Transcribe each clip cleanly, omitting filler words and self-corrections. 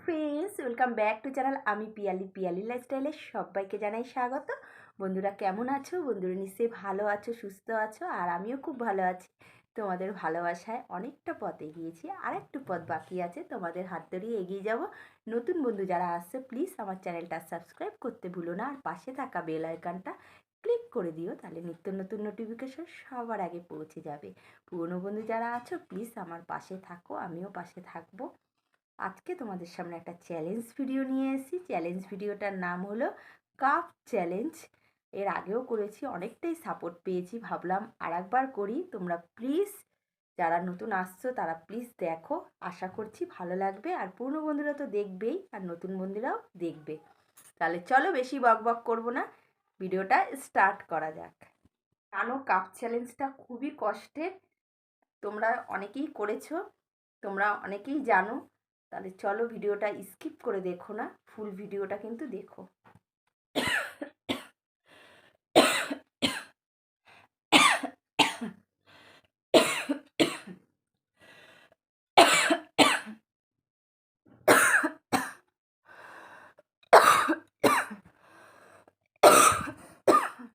Friends, welcome back to channel. আমি পিয়ালি লাইফস্টাইলে সবাইকে জানাই স্বাগত। বন্ধুরা কেমন আছো? বন্ধুরা নিশ্চয়ই ভালো আছো, সুস্থ আছো, আর আমিও খুব ভালো আছি। তোমাদের ভালোবাসায় অনেকটা পথ এগিয়েছি, আর একটু পথ বাকি আছে, তোমাদের হাত ধরিয়ে এগিয়ে যাব। নতুন বন্ধু যারা আসছে প্লিজ আমার চ্যানেলটা সাবস্ক্রাইব করতে ভুলো না, আর পাশে থাকা বেল আইকনটা ক্লিক করে দিও, তাহলে নিত্য নতুন নোটিফিকেশন সবার আগে পৌঁছে যাবে। পুরনো বন্ধু যারা আছো প্লিজ আমার পাশে থাকো, আমিও পাশে থাকবো। আজকে তোমাদের সামনে একটা চ্যালেঞ্জ ভিডিও নিয়ে এসেছি। চ্যালেঞ্জ ভিডিওটার নাম হলো কাপ চ্যালেঞ্জ। এর আগেও করেছি, অনেকটাই সাপোর্ট পেয়েছি, ভাবলাম আর একবার করি। তোমরা প্লিজ যারা নতুন আসছো তারা প্লিজ দেখো, আশা করছি ভালো লাগবে। আর পুরনো বন্ধুরা তো দেখবেই, আর নতুন বন্ধুরাও দেখবে। তাহলে চলো বেশি বক বক করবো না, ভিডিওটা স্টার্ট করা যাক। জানো কাপ চ্যালেঞ্জটা খুবই কষ্টের, তোমরা অনেকেই করেছো, তোমরা অনেকেই জানো। তাহলে চলো ভিডিওটা স্কিপ করে দেখো না, ফুল ভিডিওটা কিন্তু দেখো।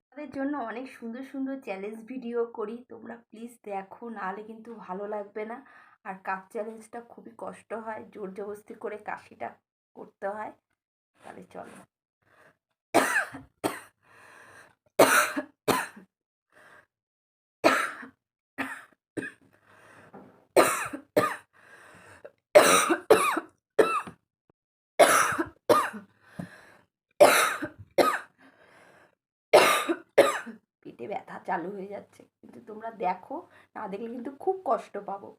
তাদের জন্য অনেক সুন্দর সুন্দর চ্যালেঞ্জ ভিডিও করি, তোমরা প্লিজ দেখো, নাহলে কিন্তু ভালো লাগবে না। আর কাপ চ্যালেঞ্জটা খুবই কষ্ট হয়, জোর জবরদস্তি করে কাশিটা করতে হয়। তাহলে চলো। পেটে ব্যথা চালু হয়ে যাচ্ছে, কিন্তু তোমরা দেখো, না দেখলে কিন্তু খুব কষ্ট পাবো।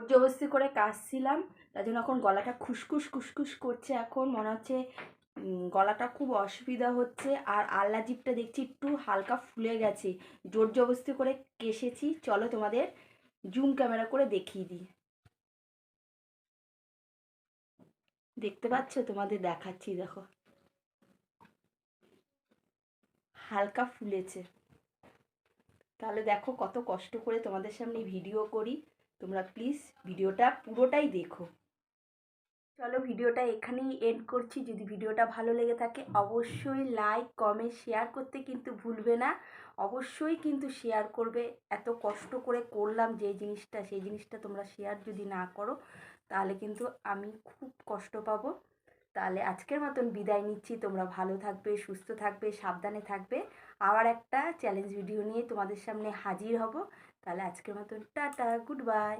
জবরদস্তি করে কাশছিলাম, তার জন্য এখন গলাটা খুসখুস খুসখুস করছে। এখন মনে হচ্ছে গলাটা খুব অসুবিধা হচ্ছে। আর আল্লা জিভটা দেখছি একটু হালকা ফুলে গেছে, জোর জবরদস্তি করে কেশেছি। চলো তোমাদের জুম ক্যামেরা করে দেখিয়ে দিই। দেখতে পাচ্ছ? তোমাদের দেখাচ্ছি, দেখো হালকা ফুলেছে। তাহলে দেখো কত কষ্ট করে তোমাদের সামনে ভিডিও করি। তোমরা প্লিজ ভিডিওটা পুরোটাই দেখো। চলো ভিডিওটা এখানেই এন্ড করছি। যদি ভিডিওটা ভালো লেগে থাকে অবশ্যই লাইক কমেন্ট শেয়ার করতে কিন্তু ভুলবে না। অবশ্যই কিন্তু শেয়ার করবে। এত কষ্ট করে করলাম যে জিনিসটা, সেই জিনিসটা তোমরা শেয়ার যদি না করো তাহলে কিন্তু আমি খুব কষ্ট পাবো। তাহলে আজকের মতন বিদায় নিচ্ছি। তোমরা ভালো থাকবে, সুস্থ থাকবে, সাবধানে থাকবে। আবার একটা চ্যালেঞ্জ ভিডিও নিয়ে তোমাদের সামনে হাজির হব। তাহলে আজকের মতন টাটা, গুড বাই।